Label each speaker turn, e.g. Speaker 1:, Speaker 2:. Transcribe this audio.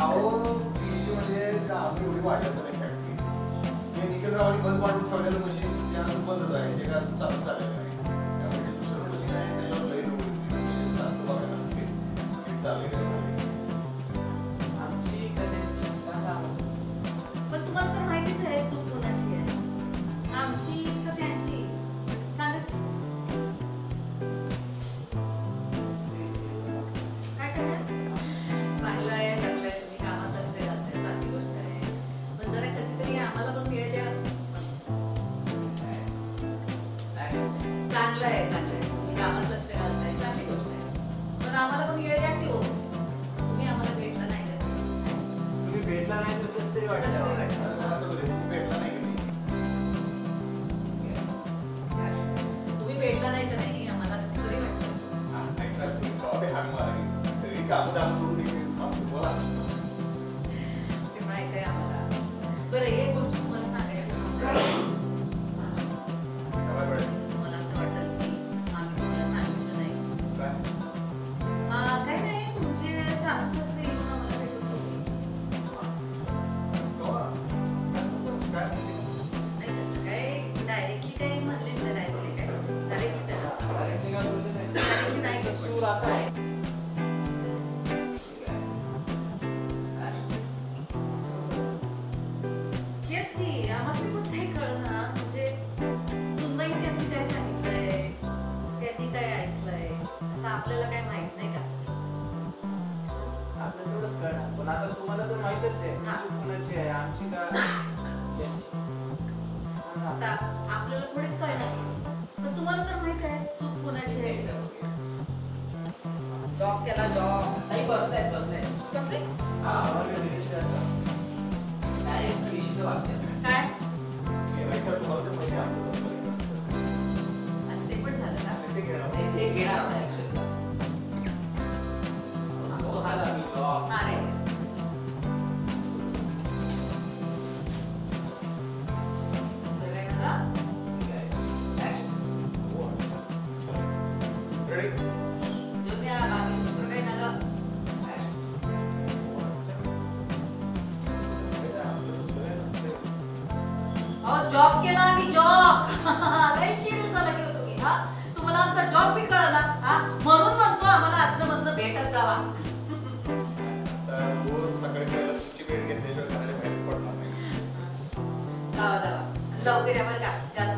Speaker 1: अहो पीजी म्हणजे आम्ही एवढी वाढत नाही फॅक्टरी. हे निकलरावांनी बंद पाडून ठेवलेलं मशीन त्यानंतर बंदच आहे, ते काय चालू झालेलं नाही. त्यामुळे दुसरं मशीन आहे त्याच्यावर लई लोक चालू बघायला चाललेलं आहे.
Speaker 2: आमची कलेची सांगा.
Speaker 3: पण तुम्हाला तर माहितीच आहे चूक कोणाची आहे, आमची का त्यांची? सांगा काय करणार? चांगलं आहे, चांगलं आहे, तुम्ही कामात लक्ष घालताय, चांगली गोष्ट आहे. पण जरा कधीतरी आम्हाला पण वेळ द्या. चांगलं आहे, चांगलं आहे, तुम्ही कामात लक्ष घालताय, चांगली गोष्ट आहे. पण आम्हाला पण वेळ द्या की हो. तुम्ही आम्हाला भेटला नाही का?
Speaker 2: तुम्ही भेटला नाही तर कसं तरी वाटतं.
Speaker 1: असं बोलले, तू भेटला नाही का
Speaker 3: तुम्ही भेटला नाही का नाही आम्हाला कसं तरी वाटतं.
Speaker 1: नाही? एक्झॅक्टली. बाबे हाक मारा तरी कामं दाम सोडून इकडे थांबतो. बोला.
Speaker 3: ते माहित आहे आम्हाला. बरं एक गोष्ट तुम्हाला सांगायची होती.
Speaker 1: काय बरं?
Speaker 3: मला असं वाटलं की आम्ही तुम्हाला सांगितलं नाही.
Speaker 1: काय?
Speaker 3: काही नाही, तुमचे सासू सासरे येऊन आम्हाला भेटून गेले.
Speaker 1: केव्हा? काय म्हणजे?
Speaker 3: नाही तसं काय डायरेक्टली काही म्हणले नाही, डायरेक्टली काय डायरेक्टली
Speaker 2: Directly काय बोलले नाही.
Speaker 3: डायरेक्टली नाही
Speaker 2: सूर असा आहे.
Speaker 3: तेच की आम्हाला पण काही कळलं ना, म्हणजे सुनबाईंनी असं काय सांगितलंय, त्यांनी काय ऐकलंय, आता आपल्याला काय माहित नाही का?
Speaker 2: आपल्याला तेवढंच कळणार. पण आता तुम्हाला तर माहितच आहे
Speaker 3: हा.
Speaker 2: सूर कोणाची आहे, आमची का त्यांची.
Speaker 3: आता
Speaker 2: सांगा.
Speaker 3: आपल्याला थोडीच कळणार, पण तुम्हाला तर माहित आहे चूक कोणाची आहे. जॉब केला, जॉब
Speaker 4: नाही बसलाय
Speaker 3: कसे
Speaker 2: हा, आम्हाला दिनेश दादा.
Speaker 4: डायरेक्ट विषयीचं वाक्य
Speaker 3: काय
Speaker 1: केवायचं तुम्हाला तर माहिती आहे, आमचं तर माहिती नसतं.
Speaker 3: असं ते पण झालं का?
Speaker 1: ते घेणार.
Speaker 4: ते घेणार नाही ऍक्च्युअली
Speaker 2: स्वतःला मी जॉब.
Speaker 3: अरे दुसरं काय मला?
Speaker 1: Ready?
Speaker 3: जेवून या, बाकी दुसरं काही नका. अहो जॉब केला आम्ही, जॉब. लय सिरियस झाला की तुम्ही, हा? तुम्हाला आमचा जॉब बी कळला, हा? म्हणून म्हणतो आम्हाला आतमधनं भेटत जावा.
Speaker 1: आता रोज सकाळी पहिला तुमची भेट घेतल्याशिवाय घराला बाहेर पडणार नाही.
Speaker 3: जावा जावा, लवकर या बरं का, जास्त